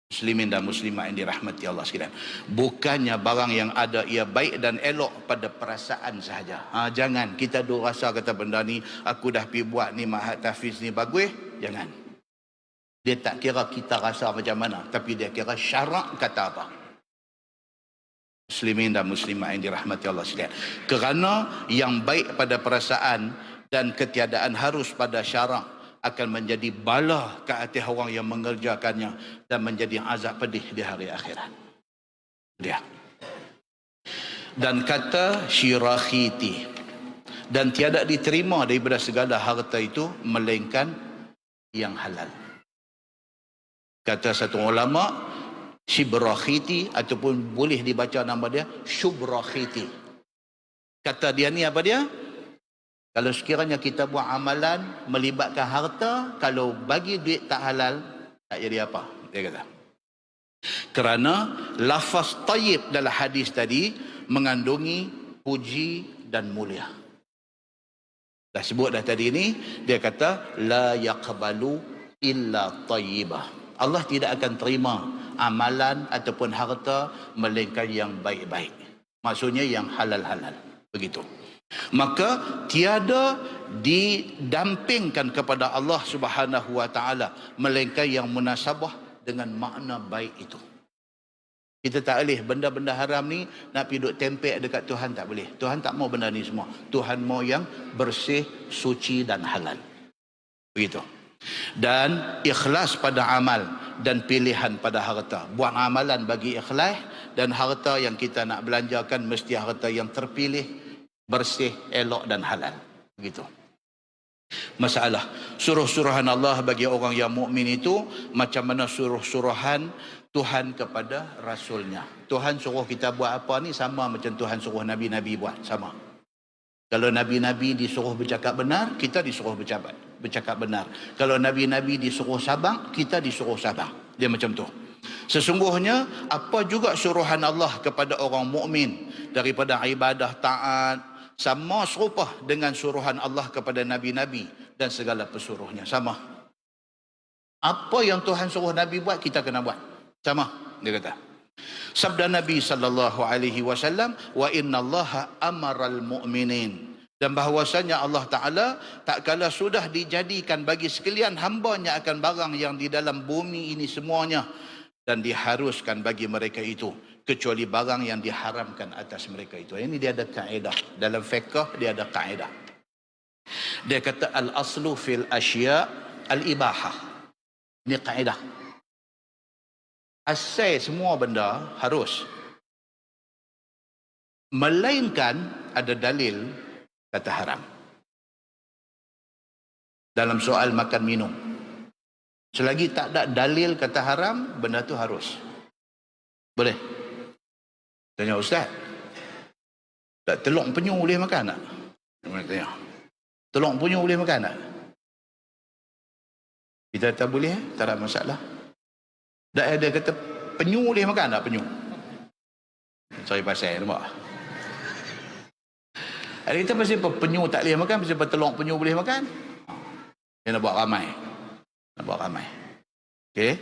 Muslimin dan muslimat yang dirahmati Allah sekalian, bukannya barang yang ada ia baik dan elok pada perasaan sahaja. Jangan kita duk rasa kata benda ni aku dah pergi buat ni mahat tahfiz ni bagus, jangan. Dia tak kira kita rasa macam mana, tapi dia kira syarak kata apa. Muslimin dan muslimat yang dirahmati Allah sekalian, kerana yang baik pada perasaan dan ketiadaan harus pada syarak akan menjadi bala ke atas orang yang mengerjakannya dan menjadi azab pedih di hari akhirat. Dia. Dan kata Syirakhiti, dan tiada diterima daripada segala harta itu melainkan yang halal. Kata satu ulama, Syirakhiti ataupun boleh dibaca nama dia Syubrakhiti. Kata dia ni apa dia? Kalau sekiranya kita buat amalan melibatkan harta, kalau bagi duit tak halal, tak jadi apa, dia kata. Kerana lafaz tayyib dalam hadis tadi mengandungi puji dan mulia. Dah sebut dah tadi ni, dia kata la yaqbalu illa tayyibah. Allah tidak akan terima amalan ataupun harta melainkan yang baik-baik. Maksudnya yang halal-halal. Begitu. Maka tiada didampingkan kepada Allah Subhanahu wa taala melainkan yang munasabah dengan makna baik itu. Kita tak boleh benda-benda haram ni nak pergi duk tempek dekat Tuhan, tak boleh. Tuhan tak mau benda ni semua. Tuhan mau yang bersih, suci dan halal. Begitu. Dan ikhlas pada amal dan pilihan pada harta. Buat amalan bagi ikhlas, dan harta yang kita nak belanjakan mesti harta yang terpilih, bersih, elok dan halal. Begitu. Masalah suruh-suruhan Allah bagi orang yang mukmin itu macam mana suruh-suruhan Tuhan kepada Rasulnya. Tuhan suruh kita buat apa ni sama macam Tuhan suruh Nabi-Nabi buat, sama. Kalau Nabi-Nabi disuruh bercakap benar, kita disuruh bercakap benar. Kalau Nabi-Nabi disuruh sabar, kita disuruh sabar. Dia macam tu. Sesungguhnya apa juga suruhan Allah kepada orang mukmin daripada ibadah taat, sama serupa dengan suruhan Allah kepada nabi-nabi dan segala pesuruhnya. Sama. Apa yang Tuhan suruh Nabi buat, kita kena buat. Sama, dia kata. Sabda Nabi sallallahu alaihi wasallam, wa innallaha amaral mu'minin. Dan bahawasanya Allah Ta'ala tak kala sudah dijadikan bagi sekalian hambanya akan barang yang di dalam bumi ini semuanya, dan diharuskan bagi mereka itu kecuali barang yang diharamkan atas mereka itu. Ini dia ada kaedah. Dalam fiqh dia ada kaedah. Dia kata al-aslu fil asya' al-ibahah. Ini kaedah. Asal semua benda harus. Melainkan ada dalil kata haram. Dalam soal makan minum. Selagi tak ada dalil kata haram, benda tu harus. Boleh? Tanya Ustaz. Tak telur penyu boleh makan tak? Tanya. Telur penyu boleh makan tak? Kita tak boleh, tak ada masalah. Tak ada kata penyu boleh makan tak penyu? Sorry pasal nampak. Ada kita pasal penyu tak boleh makan, pasal telur penyu boleh makan. Dia nak buat ramai. Nak buat ramai. Okey.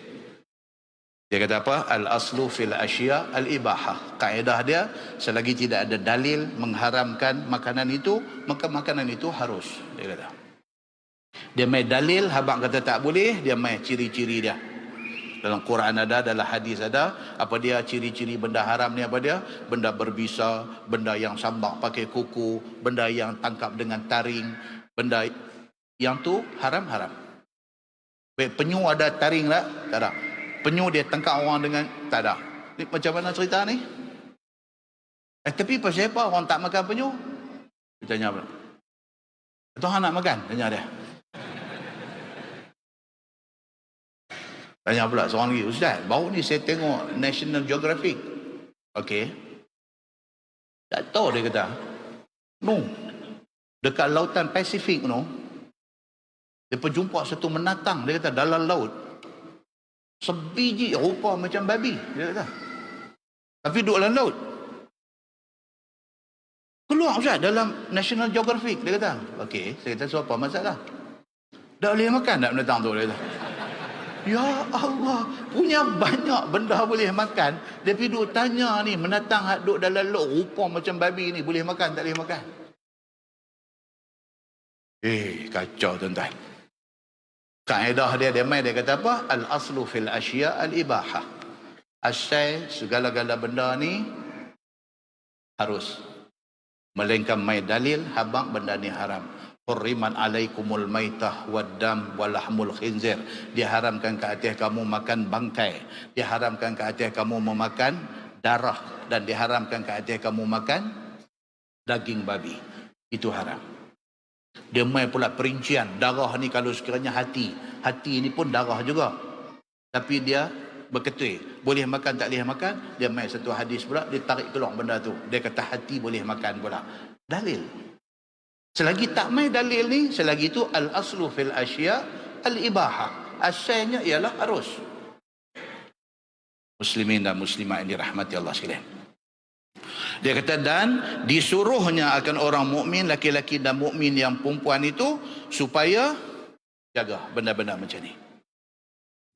Dia kata apa? Al-aslu fil asya' al-ibahah. Kaedah dia, selagi tidak ada dalil mengharamkan makanan itu, maka makanan itu harus. Dia kata. Dia main dalil, habang kata tak boleh, dia main ciri-ciri dia. Dalam Quran ada, dalam hadis ada, apa dia ciri-ciri benda haram ni, apa dia? Benda berbisa, benda yang sambak pakai kuku, benda yang tangkap dengan taring, benda yang tu haram-haram. Baik, penyu ada taring tak? Tak ada. Penyu dia tangkap orang dengan, tak ada. Ni macam mana cerita ni? Tapi pasal apa orang tak makan penyu? Dia tanya apa? Tuhan nak makan? Tanya dia. Tanya pula seorang lagi, Ustaz, baru ni saya tengok National Geographic. Okey. Tak tahu, dia kata. No. Dekat lautan Pasifik no. Dia jumpa satu menatang, dia kata dalam laut. Sebiji rupa macam babi, dia kata. Tapi duduk dalam laut. Keluar Ustaz dalam National Geographic, dia kata. Okey, saya kata, so apa masalah? Tak boleh makan tak menatang tu, dia kata. Ya Allah, punya banyak benda boleh makan. Dia pergi duduk tanya ni, menatang hak duduk dalam laut rupa macam babi ni, boleh makan tak boleh makan? Kacau tuan-tuan. Kaedah dia main, dia kata apa? Al-aslu fil asya' al-ibahah. Asal segala-gala benda ni harus. Melainkan main dalil, habang benda ni haram. Hurriman alaikumul maitah waddam walahmul khinzir. Diharamkan ke atas kamu makan bangkai. Diharamkan ke atas kamu memakan darah. Dan diharamkan ke atas kamu makan daging babi. Itu haram. Dia main pula perincian. Darah ni kalau sekiranya hati. Hati ni pun darah juga. Tapi dia berketui. Boleh makan tak boleh makan. Dia main satu hadis pula. Dia tarik keluar benda tu. Dia kata hati boleh makan pula. Dalil. Selagi tak main dalil ni, selagi itu al-aslu fil asya' al-ibahah. Asalnya ialah harus. Muslimin dan muslimat yang dirahmati Allah sekalian. Dia kata, dan disuruhnya akan orang mukmin, laki-laki dan mukmin yang perempuan itu, supaya jaga benda-benda macam ni.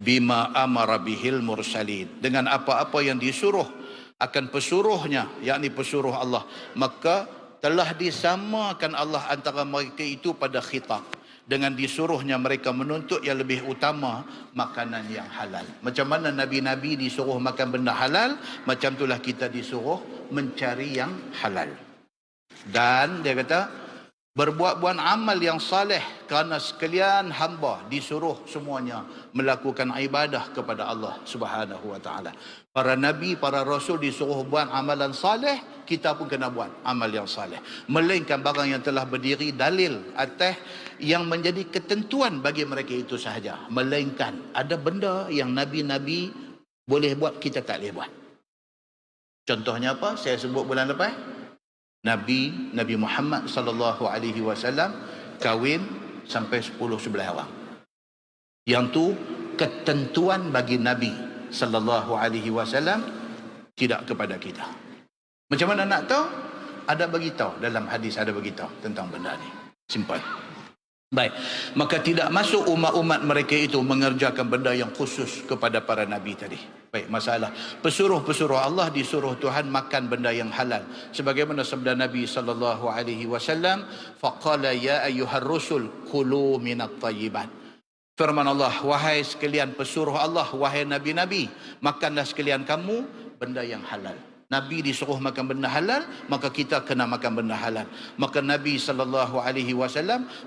Bima amara bihil mursalin. Dengan apa-apa yang disuruh akan pesuruhnya, yakni pesuruh Allah. Maka telah disamakan Allah antara mereka itu pada khitab. Dengan disuruhnya mereka menuntut yang lebih utama makanan yang halal. Macam mana Nabi-Nabi disuruh makan benda halal, macam itulah kita disuruh mencari yang halal. Dan dia kata, berbuat-buat amal yang saleh, kerana sekalian hamba disuruh semuanya melakukan ibadah kepada Allah Subhanahu wa taala. Para nabi, para rasul disuruh buat amalan saleh, kita pun kena buat amal yang saleh. Melainkan barang yang telah berdiri dalil atas yang menjadi ketentuan bagi mereka itu sahaja. Melainkan ada benda yang nabi-nabi boleh buat, kita tak boleh buat. Contohnya apa? Saya sebut bulan lepas. Nabi Muhammad sallallahu alaihi wasallam kahwin sampai 10-11 orang. Yang tu ketentuan bagi Nabi sallallahu alaihi wasallam, tidak kepada kita. Macam mana nak tahu? ada beritahu dalam hadis, ada beritahu tentang benda ni. Simpan. Baik, maka tidak masuk umat-umat mereka itu mengerjakan benda yang khusus kepada para nabi tadi. Baik, masalah pesuruh-pesuruh Allah disuruh Tuhan makan benda yang halal. Sebagaimana sabda Nabi sallallahu alaihi wasallam, faqala ya ayyuhar rusul kulu minat thayyibat. Firman Allah, wahai sekalian pesuruh Allah, wahai nabi-nabi, makanlah sekalian kamu benda yang halal. Nabi disuruh makan benda halal, maka kita kena makan benda halal. Maka Nabi SAW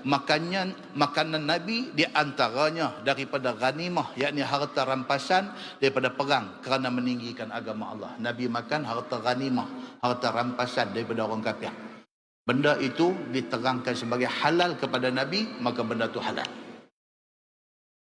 makanan Nabi di antaranya daripada ghanimah, yakni harta rampasan daripada perang kerana meninggikan agama Allah. Nabi makan harta ghanimah, harta rampasan daripada orang kafir. Benda itu diterangkan sebagai halal kepada Nabi, maka benda itu halal.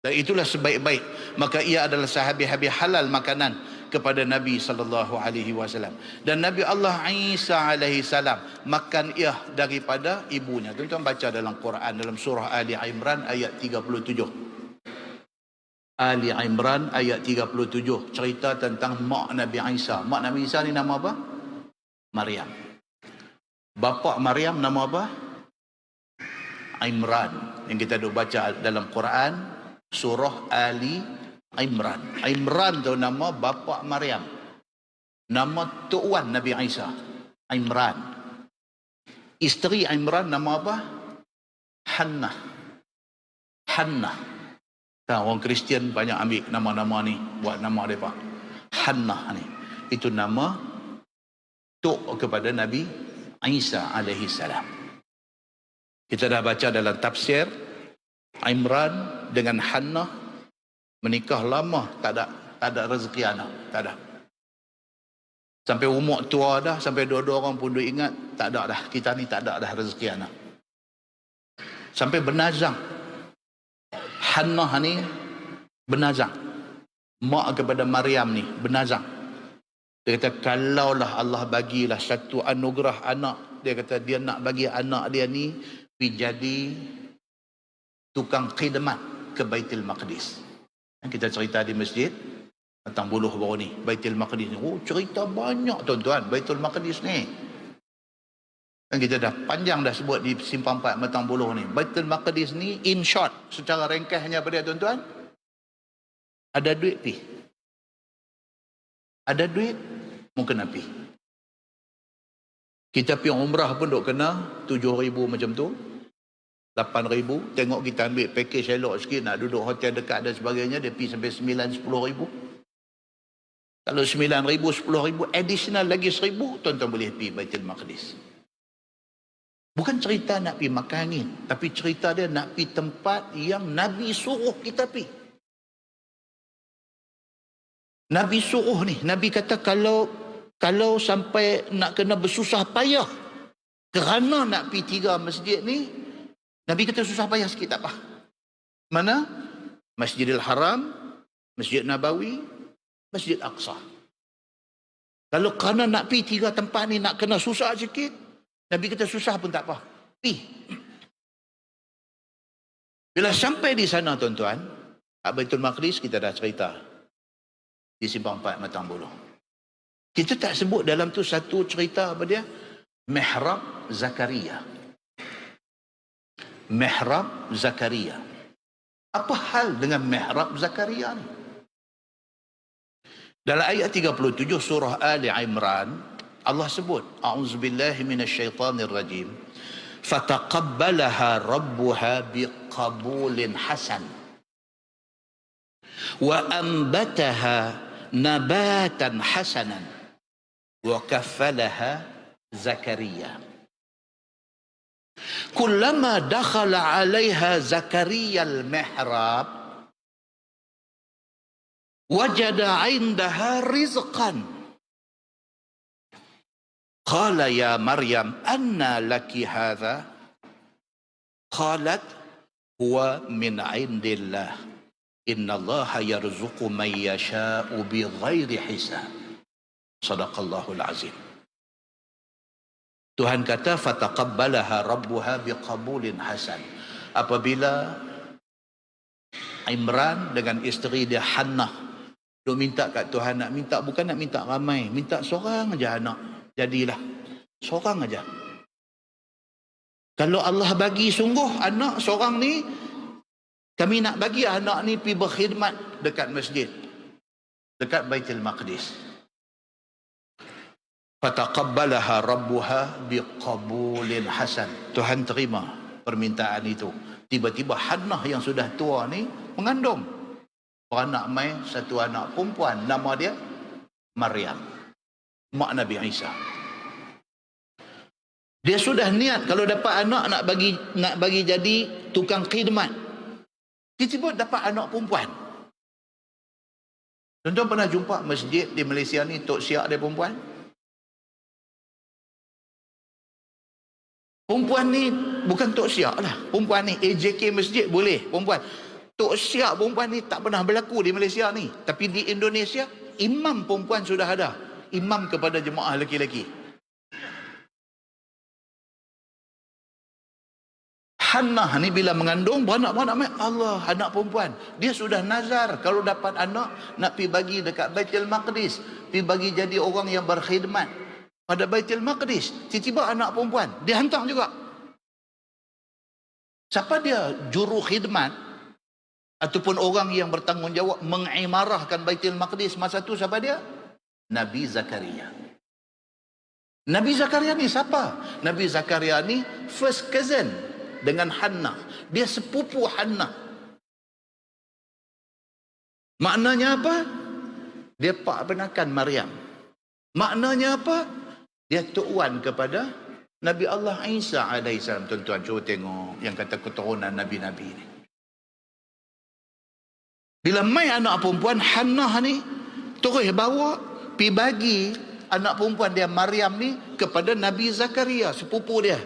Dan itulah sebaik-baik, maka ia adalah sehabis-habis halal makanan kepada Nabi sallallahu alaihi wasallam. Dan Nabi Allah Isa alaihi salam makan ia daripada ibunya. Tuan-tuan baca dalam Quran, dalam surah Ali Imran ayat 37. Ali Imran ayat 37 cerita tentang mak Nabi Isa. Mak Nabi Isa ni nama apa? Maryam. Bapa Maryam nama apa? Imran. Yang kita duk baca dalam Quran surah Ali Imran. Imran tu nama bapa Maryam. Nama tuan Nabi Isa, Imran. Isteri Imran nama apa? Hannah. Hannah. Kan orang Kristian banyak ambil nama-nama ni buat nama mereka. Hannah ni. Itu nama tok kepada Nabi Isa alaihi salam. Kita dah baca dalam tafsir Imran dengan Hannah menikah lama, tak ada rezeki anak, tak ada. Sampai umur tua dah, sampai dua-dua orang pun ingat, tak ada dah, kita ni tak ada dah rezeki anak. Sampai bernazang. Hannah ni bernazang. Mak kepada Maryam ni bernazang. Dia kata kalaulah Allah bagilah satu anugerah anak, dia kata dia nak bagi anak dia ni pergi jadi tukang khidmat ke Baitul Maqdis. Kita cerita di masjid Matang Buluh baru ni, Baitul Maqdis ni. Oh, cerita banyak tuan-tuan Baitul Maqdis ni. Dan kita dah panjang dah sebut di Simpang 4 Matang Buluh ni. Baitul Maqdis ni in short, secara ringkasnya pada tuan-tuan, ada duit pi. Ada duit mungkin api. Kita pergi umrah pun duk kena 7,000 macam tu. 8,000, tengok kita ambil package elok sikit, nak duduk hotel dekat dan sebagainya, dia pergi sampai 9-10,000. Kalau 9,000, 10,000, additional lagi 1,000, tuan-tuan boleh pergi Baitul Maqdis. Bukan cerita nak pergi makan angin, tapi cerita dia nak pergi tempat yang Nabi suruh kita pergi. Nabi suruh ni, Nabi kata kalau sampai nak kena bersusah payah kerana nak pergi 3 masjid ni, Nabi kata susah payah sikit tak apa. Mana? Masjidil Haram, Masjid Nabawi, Masjid Aqsa. Kalau kerana nak pergi 3 tempat ni nak kena susah sikit, Nabi kata susah pun tak apa. Pergi. Bila sampai di sana tuan-tuan, Baitul Maqdis kita dah cerita di Simpang 4 Matang Buluh. Kita tak sebut dalam tu satu cerita apa dia? Mihrab Zakaria. Mihrab Zakaria. Apa hal dengan Mihrab Zakaria ni? Dalam ayat 37 surah Ali Imran, Allah sebut, A'udzubillahi minasyaitanir rajim. Fataqabbalaha rabbuha biqabulin hasan. Wa ambataha nabatan hasanan. Wa kaffalaha Zakaria. Kullama dakhala 'alaiha Zakaria al-mihrab wajada 'indaha rizqan. Qala ya Maryam anna laki hadha? Qalat huwa min 'indillah. Innallaha yarzuqu man yasha'u bighairi hisab. Shadaqallahul azim. Tuhan kata fataqabbalaha rabbuha biqabulin hasan. Apabila Imran dengan isteri dia Hannah dia minta kat Tuhan, nak minta bukan nak minta ramai, minta seorang aja anak. Jadilah Seorang aja. Kalau Allah bagi sungguh anak seorang ni, kami nak bagi anak ni pergi berkhidmat dekat masjid, dekat Baitul Maqdis. Fataqabbalaha rabbuha biqabulin hasan. Tuhan terima permintaan itu. Tiba-tiba Hannah yang sudah tua ni mengandung beranak mai satu anak perempuan, nama dia Maryam, mak Nabi Isa. Dia sudah niat kalau dapat anak nak bagi jadi tukang khidmat. Tiba-tiba dapat anak perempuan. Tuan-tuan pernah jumpa masjid di Malaysia ni tok siak dia perempuan? Perempuan ni bukan tok siak lah. Perempuan ni AJK masjid boleh perempuan. Tok siak perempuan ni tak pernah berlaku di Malaysia ni. Tapi di Indonesia imam perempuan sudah ada. Imam kepada jemaah lelaki-lelaki. Hannah ni bila mengandung beranak-beranak Allah, anak perempuan. Dia sudah nazar kalau dapat anak nak pergi bagi dekat Baitul Maqdis, pergi bagi jadi orang yang berkhidmat pada Baitul Maqdis. Tiba-tiba anak perempuan, dia hantar juga. Siapa dia juru khidmat ataupun orang yang bertanggungjawab mengimarahkan Baitul Maqdis masa tu? Siapa dia? Nabi Zakaria. Nabi Zakaria ni siapa? Nabi Zakaria ni first cousin dengan Hannah. Dia sepupu Hannah. Maknanya apa? Dia pak benakan Maryam. Maknanya apa? Dia tuan kepada Nabi Allah Isa alaihissalam. Tuan-tuan cuba tengok yang kata keturunan Nabi-Nabi ni. Bila mai anak perempuan Hannah ni terus bawa pi bagi anak perempuan dia Maryam ni kepada Nabi Zakaria, sepupu dia.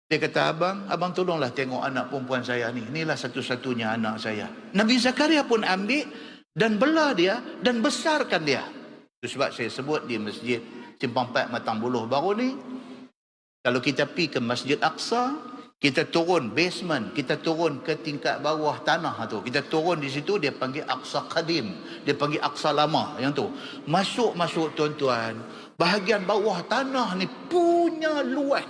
Dia kata, abang tolonglah tengok anak perempuan saya ni. Inilah satu-satunya anak saya. Nabi Zakaria pun ambil dan bela dia dan besarkan dia. Itu sebab saya sebut di masjid Simpang 4 Matang Buluh baru ni, kalau kita pergi ke Masjid Aqsa, kita turun basement, kita turun ke tingkat bawah tanah tu. Kita turun di situ, dia panggil Aqsa Qadim. Dia panggil Aqsa Lama yang tu. Masuk tuan-tuan, bahagian bawah tanah ni punya luas.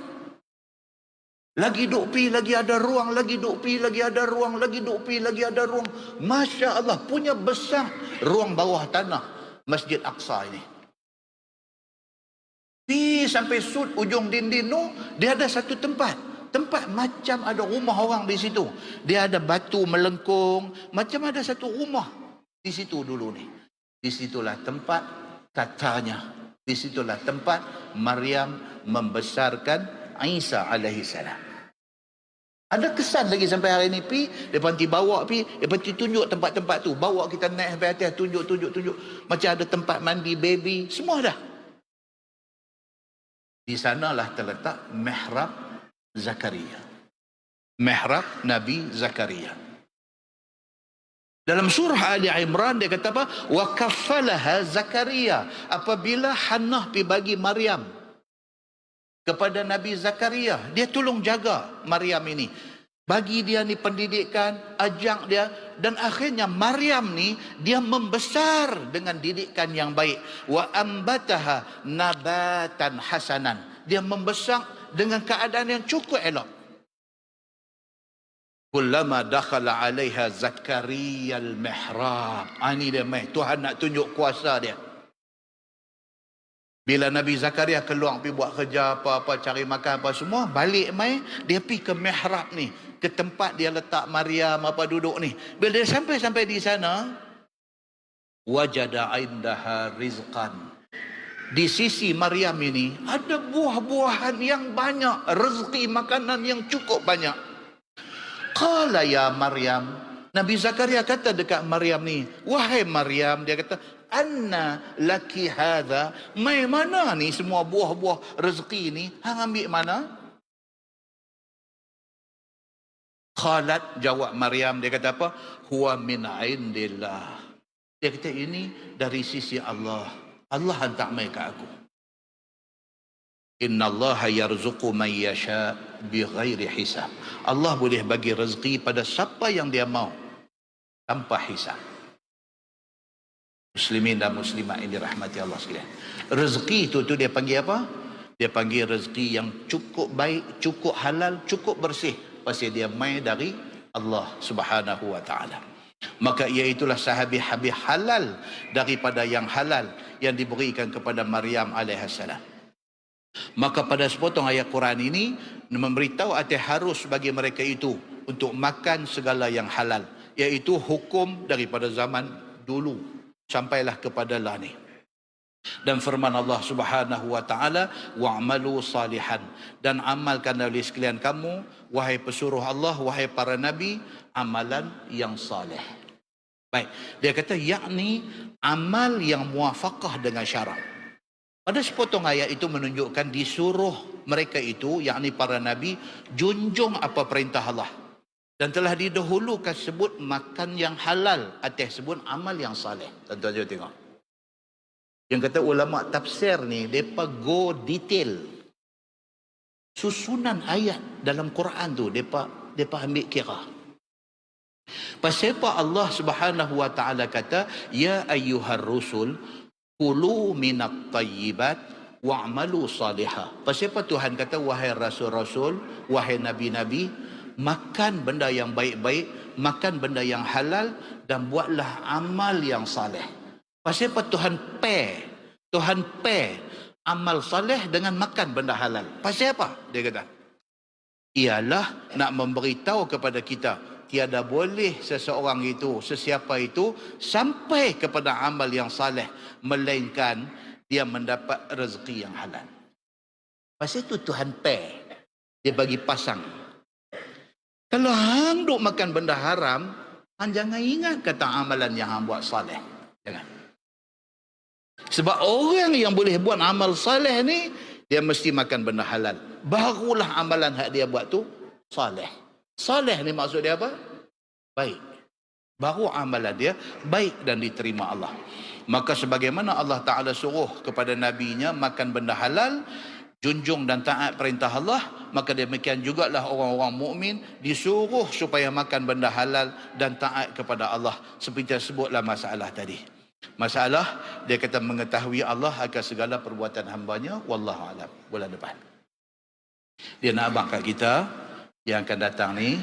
Lagi duk pi, lagi ada ruang, lagi duk pi, lagi ada ruang, lagi duk pi, lagi ada ruang. Masya Allah, punya besar ruang bawah tanah Masjid Aqsa ini. Pi sampai sud ujung dinding tu, dia ada satu tempat. Tempat macam ada rumah orang di situ. Dia ada batu melengkung, macam ada satu rumah di situ dulu ni. Di situlah tempat katanya. Di situlah tempat Maryam membesarkan Isa alaihissalam. Ada kesan lagi sampai hari ni pi, depa nanti bawa pi, depa nanti tunjuk tempat-tempat tu, bawa kita naik sampai atas, tunjuk. Macam ada tempat mandi baby, semua dah. Di sanalah terletak mihrab Zakaria. Mihrab Nabi Zakaria. Dalam surah Ali Imran dia kata apa? Wa kaffalaha Zakaria. Apabila Hannah pi bagi Maryam kepada Nabi Zakaria, dia tolong jaga Maryam ini, bagi dia ni pendidikan, ajak dia, dan akhirnya Maryam ni dia membesar dengan didikan yang baik. Wa ambataha nabatan hasanan. Dia membesar dengan keadaan yang cukup elok. Kullama dakhala 'alaiha Zakaria al-mihrab. Ini dia mai, Tuhan nak tunjuk kuasa dia. Bila Nabi Zakaria keluar pergi buat kerja apa-apa, cari makan apa semua, balik mai, dia pergi ke mihrab ni, ke tempat dia letak Maryam apa duduk ni. Bila dia sampai di sana, wajada indaha rizqan. Di sisi Maryam ini ada buah-buahan yang banyak, rezeki makanan yang cukup banyak. Qala ya Maryam, Nabi Zakaria kata dekat Maryam ni, wahai Maryam, dia kata, anna laki hadha, mai mana ni semua buah-buah rezeki ni, hang ambil mana? Qalat, jawab Maryam, dia kata apa? Huwa min indillah. Dia kata ini dari sisi Allah. Allah hantar mai ke aku. Innallaha yarzuqu man yasha bighairi hisab. Allah boleh bagi rezeki pada siapa yang dia mau tanpa hisab. Muslimin dan muslimat yang dirahmati Allah sekalian. Rezeki itu dia panggil apa? Dia panggil rezeki yang cukup baik, cukup halal, cukup bersih. Pasal dia mai dari Allah Subhanahu wa taala. Maka iaitulah sahabi-habi halal daripada yang halal yang diberikan kepada Maryam alaihissalam. Maka pada sepotong ayat Quran ini memberitahu atas harus bagi mereka itu untuk makan segala yang halal, iaitu hukum daripada zaman dulu sampailah kepada lah ni. Dan firman Allah Subhanahu wa taala, wa'malu salihan, dan amalkan oleh sekalian kamu wahai pesuruh Allah, wahai para nabi, amalan yang saleh. Baik, dia kata yakni amal yang muafaqah dengan syarak. Pada sepotong ayat itu menunjukkan disuruh mereka itu, yakni para nabi, junjung apa perintah Allah. Dan telah didahulukan sebut makan yang halal, atas sebut amal yang saleh. Tuan-tuan tengok. Yang kata ulama tafsir ni, mereka go detail. Susunan ayat dalam Quran tu, mereka ambil kira. Pasal apa Allah Subhanahu wa taala kata, ya ayyuhar rusul kulu minat tayyibat wa'malu salihah. Pasal apa Tuhan kata, wahai rasul-rasul, wahai nabi-nabi, makan benda yang baik-baik, makan benda yang halal, dan buatlah amal yang saleh. Pasal apa Tuhan pair amal saleh dengan makan benda halal. Pasal apa? Dia kata, ialah nak memberitahu kepada kita, tiada boleh seseorang itu, sesiapa itu, sampai kepada amal yang saleh, melainkan dia mendapat rezeki yang halal. Pasal itu Tuhan pair. Dia bagi pasang. Kalau hang duk makan benda haram, hang jangan ingat kata amalan yang hang buat saleh. Jangan. Sebab orang yang boleh buat amal saleh ni, dia mesti makan benda halal. Barulah amalan hak dia buat tu saleh. Saleh ni maksud dia apa? Baik. Baru amalan dia baik dan diterima Allah. Maka sebagaimana Allah Ta'ala suruh kepada nabinya makan benda halal, junjung dan taat perintah Allah, maka demikian jugalah orang-orang mukmin disuruh supaya makan benda halal dan taat kepada Allah. Seperti yang sebutlah masalah tadi. Masalah dia kata mengetahui Allah akan segala perbuatan hambanya, wallahu alam. Bulan depan dia nak abang kat kita yang akan datang ni,